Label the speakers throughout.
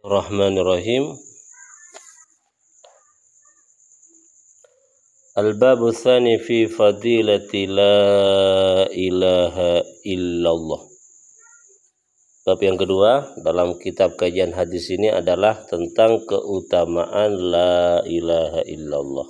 Speaker 1: Bismillahirrahmanirrahim. Al-babu tsani fi fadilati la ilaha illallah. Bab yang kedua dalam kitab kajian hadis ini adalah tentang keutamaan la ilaha illallah.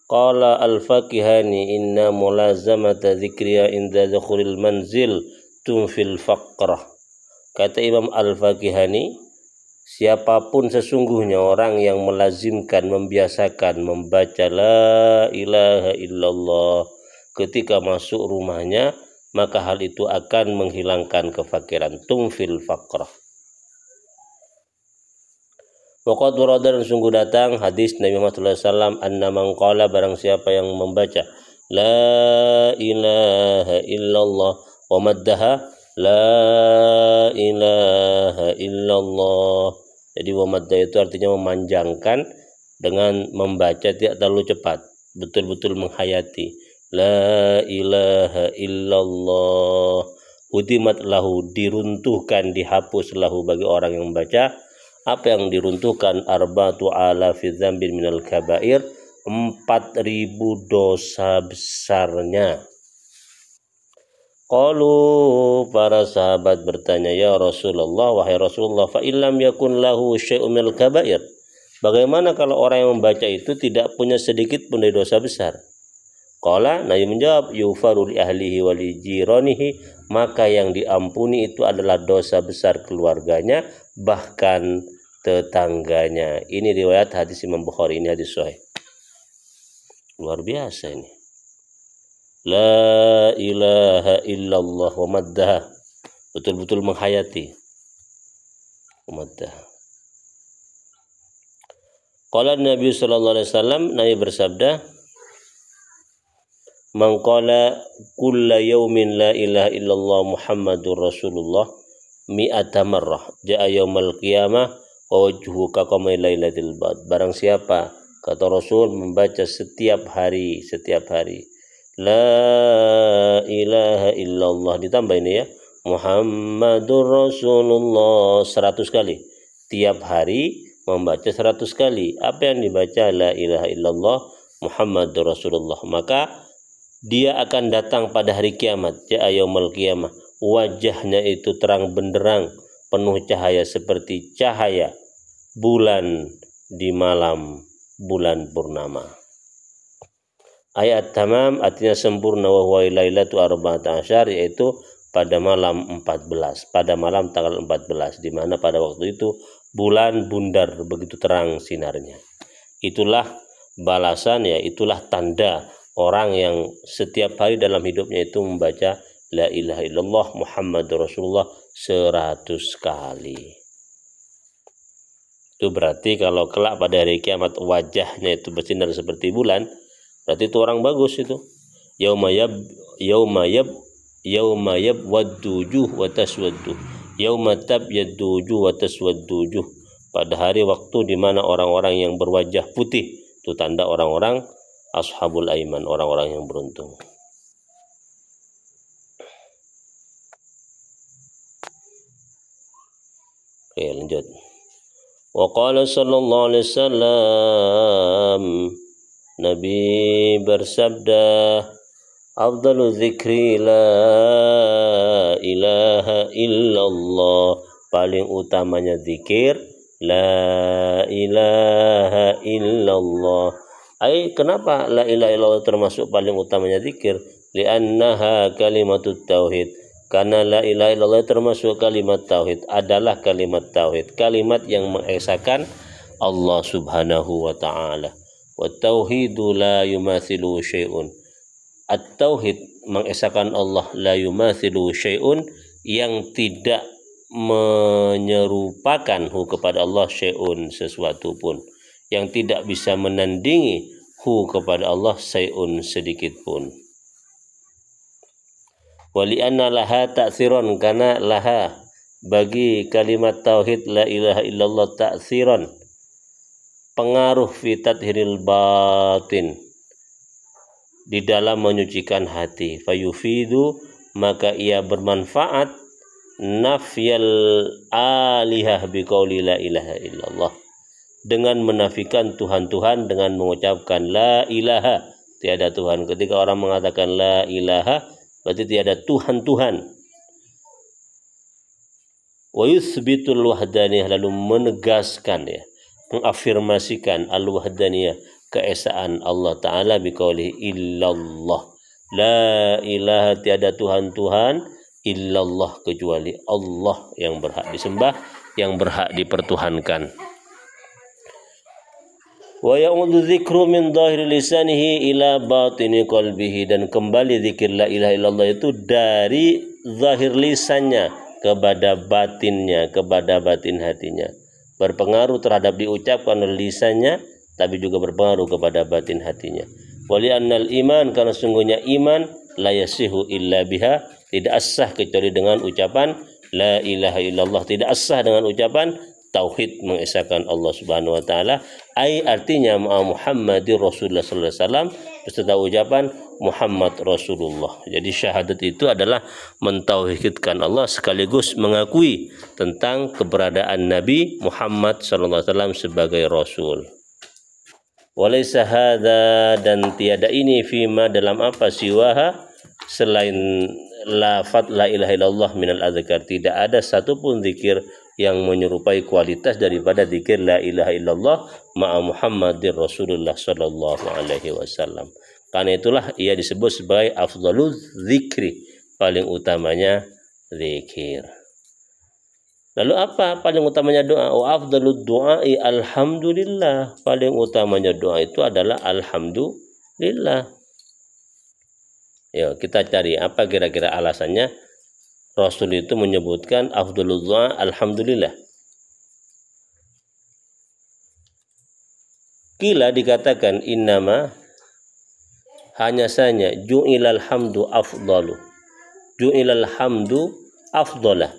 Speaker 1: Qala al-Fakihani inna mulazamata dzikriya inda dukhulil manzil tunfil faqrah. Kata Imam Al-Fakihani, siapapun sesungguhnya orang yang melazimkan, membiasakan membaca la ilaha illallah ketika masuk rumahnya, maka hal itu akan menghilangkan kefakiran. Tumfil faqrah. Waqad warada, dan sungguh datang hadis Nabi Muhammad SAW, anna man qala, barang siapa yang membaca la ilaha illallah wa maddaha la ilaha illallah. Jadi wa madda itu artinya memanjangkan dengan membaca tidak terlalu cepat, betul-betul menghayati la ilaha illallah. Hudimat lahu, diruntuhkan, dihapus lahu bagi orang yang membaca. Apa yang diruntuhkan? Arba'atu alafi dzambin minal kabair, 4.000 dosa besarnya. Qalu, para sahabat bertanya, ya Rasulullah, wahai Rasulullah, fa illam yakun lahu syai'un minal kabair, bagaimana kalau orang yang membaca itu tidak punya sedikit pun dari dosa besar? Qala, Nabi menjawab, yufaru li ahlihi wa li jiranihi, maka yang diampuni itu adalah dosa besar keluarganya, bahkan tetangganya. Ini riwayat hadis Imam Bukhari, ini hadis sahih. Luar biasa ini. La ilaha illallah wa maddaha, betul-betul menghayati maddaha. Qala Nabi sallallahu alaihi wasallam, Nabi bersabda, man qala kulla yaumin la ilaha illallah Muhammadur Rasulullah mi'ata marrah ja'a yaumal qiyamah wa wajhuhu kaqamai lailatul bad. Barang siapa, kata Rasul, membaca setiap hari la ilaha illallah, ditambah ini ya, Muhammadur Rasulullah 100 kali. Tiap hari membaca 100 kali. Apa yang dibaca? La ilaha illallah Muhammadur Rasulullah. Maka dia akan datang pada hari kiamat, ja'a yaumul qiyamah, wajahnya itu terang benderang, penuh cahaya seperti cahaya bulan di malam bulan purnama. Ayat tamam artinya sempurna, wa huwa lailatu 14, yaitu pada malam 14, pada malam tanggal 14, di mana pada waktu itu bulan bundar begitu terang sinarnya. Itulah balasan, ya, itulah tanda orang yang setiap hari dalam hidupnya itu membaca la ilaha illallah Muhammadur Rasulullah 100 kali. Itu berarti kalau kelak pada hari kiamat wajahnya itu bersinar seperti bulan, berarti itu orang bagus itu. Yauma yab waddujuh wa taswaddu. Yauma tabyaddujuh wa taswaddujuh. Pada hari waktu di mana orang-orang yang berwajah putih, itu tanda orang-orang ashabul aiman, orang-orang yang beruntung. Oke, lanjut. Wa qala sallallahu alaihi wasallam, Nabi bersabda, afdalu dzikri la ilaha illallah, paling utamanya zikir la ilaha illallah. Kenapa la ilaha illallah termasuk paling utamanya zikir? Li'annaha kalimatut tauhid, karena la ilaha illallah termasuk kalimat tauhid, adalah kalimat tauhid, kalimat yang mengesahkan Allah subhanahu wa ta'ala. Wa tauhidu la yumathilu syai'un, at-tauhid mengesahkan Allah, la yumathilu syai'un, yang tidak menyerupakan kepada Allah, syai'un sesuatu pun, yang tidak bisa menandingi kepada Allah syai'un sedikit pun. Wali'anna laha ta'thiron, karena laha bagi kalimat tauhid la ilaha illallah ta'thiron, pengaruh fi tathiril batin, di dalam menyucikan hati. Fayufidu, maka ia bermanfaat nafyal alihah biqauli la ilaha illallah, dengan menafikan Tuhan-Tuhan dengan mengucapkan la ilaha, tiada Tuhan. Ketika orang mengatakan la ilaha berarti tiada Tuhan-Tuhan. Wa yuthbitul wahdaniyah, lalu menegaskan, ya, mengafirmasikan al-wahdaniyah, keesaan Allah Ta'ala biqaulihi illallah, la ilaha, tiada Tuhan-Tuhan, illallah, kecuali Allah yang berhak disembah, yang berhak dipertuhankan. Wa ya'udzu dzikru min dhahiri lisanihi ila batini qalbihi, dan kembali zikir la ilaha illallah itu dari zahir lisannya kepada batinnya, kepada batin hatinya. Berpengaruh terhadap diucapkan oleh lisannya, tapi juga berpengaruh kepada batin hatinya. Wali annal iman, karena sungguhnya iman la yasihu illa biha, tidak sah kecuali dengan ucapan la ilaha illallah, tidak sah dengan ucapan tauhid, mengesahkan Allah Subhanahu wa taala. Artinya Muhammadir Rasulullah sallallahu alaihi wasallam beserta ucapan Muhammad Rasulullah. Jadi syahadat itu adalah mentauhidkan Allah sekaligus mengakui tentang keberadaan Nabi Muhammad sallallahu alaihi wasallam sebagai rasul. Walaysa hadza, dan tiada ini, fima, dalam apa, siwaha, selain lafaz la ilaha illallah minal azkar, tidak ada satupun zikir yang menyerupai kualitas daripada zikir la ilaha illallah ma'a Muhammadir Rasulullah sallallahu alaihi wasallam. Karena itulah ia disebut sebagai afdhaluz zikri, paling utamanya zikir. Lalu apa paling utamanya doa? Wa afdhalud du'ai alhamdulillah, paling utamanya doa itu adalah alhamdulillah. Ya, kita cari apa kira-kira alasannya Rasul itu menyebutkan afdhalud du'a alhamdulillah. Kila, dikatakan, innama, hanya saja, ju'ilal hamdu afdalu, ju'ilal hamdu afdalah,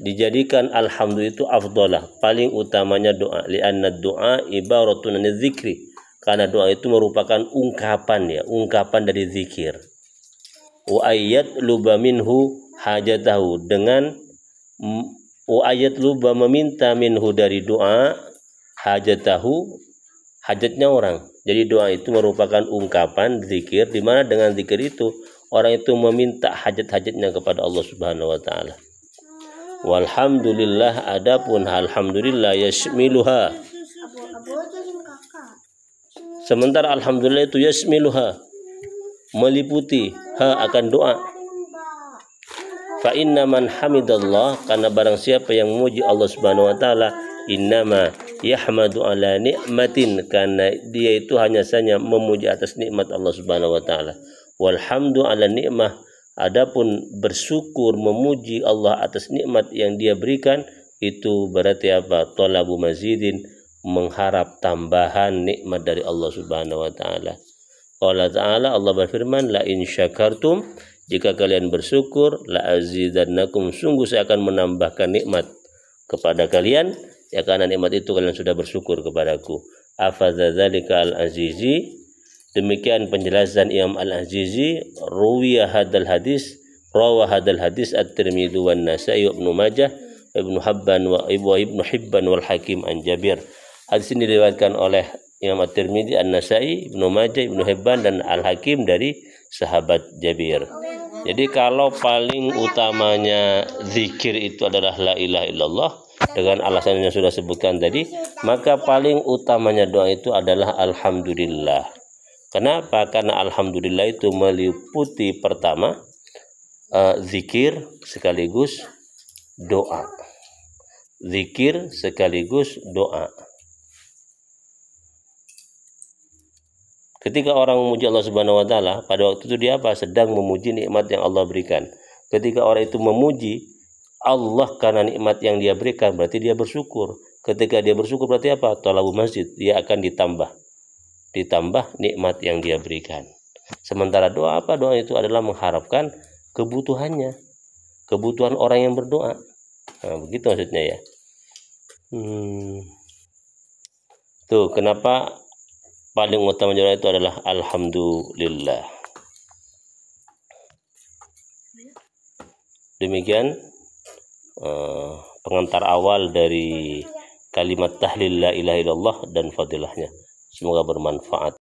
Speaker 1: dijadikan alhamdu itu afdalah, paling utamanya doa. Li'anna doa ibaratun an dzikri, karena doa itu merupakan ungkapan, ya, ungkapan dari zikir. Wa ayat luba minhu hajatahu, dengan wa ayat luba, meminta, minhu, dari doa, hajatahu, hajatnya orang. Jadi doa itu merupakan ungkapan zikir, di mana dengan zikir itu orang itu meminta hajat-hajatnya kepada Allah Subhanahu wa taala. Walhamdulillah, adapun alhamdulillah, yasmiluha, sementara alhamdulillah itu yasmiluha, meliputi ha akan doa. Fa inna man hamidallah, karena barang siapa yang memuji Allah Subhanahu wa taala, innama yahmadu ala ni'matin, karena dia itu hanya saja memuji atas nikmat Allah Subhanahu wa taala. Walhamdu ala ni'mah, adapun bersyukur, memuji Allah atas nikmat yang dia berikan, itu berarti apa? Talabu mazidin, mengharap tambahan nikmat dari Allah Subhanahu wa taala. Allah Ta'ala, Allah berfirman, la in syakartum, jika kalian bersyukur, la azidannakum, sungguh saya akan menambahkan nikmat kepada kalian, ya, karena nikmat itu kalian sudah bersyukur kepadaku. Afadzalika al-Azizi, demikian penjelasan Imam Al-Azizi. Ruwiya hadal hadis, rawa hadal hadis at-Tirmidzi wan Nasa'i wa Ibnu Majah, Ibnu Hibban wal Hakim an Jabir. Hadis ini diriwayatkan oleh Imam At-Tirmidzi, An-Nasa'i, Ibnu Majah, Ibnu Hibban, dan Al-Hakim dari sahabat Jabir. Jadi kalau paling utamanya zikir itu adalah la ilaha illallah, dengan alasan yang sudah sebutkan tadi, maka paling utamanya doa itu adalah alhamdulillah. Kenapa? Karena alhamdulillah itu meliputi pertama zikir sekaligus doa. Zikir sekaligus doa. Ketika orang memuji Allah Subhanahu wa taala, pada waktu itu dia apa? Sedang memuji nikmat yang Allah berikan. Ketika orang itu memuji Allah karena nikmat yang dia berikan, berarti dia bersyukur. Ketika dia bersyukur berarti apa? Talabu masjid, dia akan ditambah nikmat yang dia berikan. Sementara doa apa? Doa itu adalah mengharapkan kebutuhannya, kebutuhan orang yang berdoa. Nah, begitu maksudnya, ya. Tuh kenapa paling utama doa itu adalah alhamdulillah. Demikian pengantar awal dari kalimat tahlil la ilaha illallah dan fadilahnya. Semoga bermanfaat.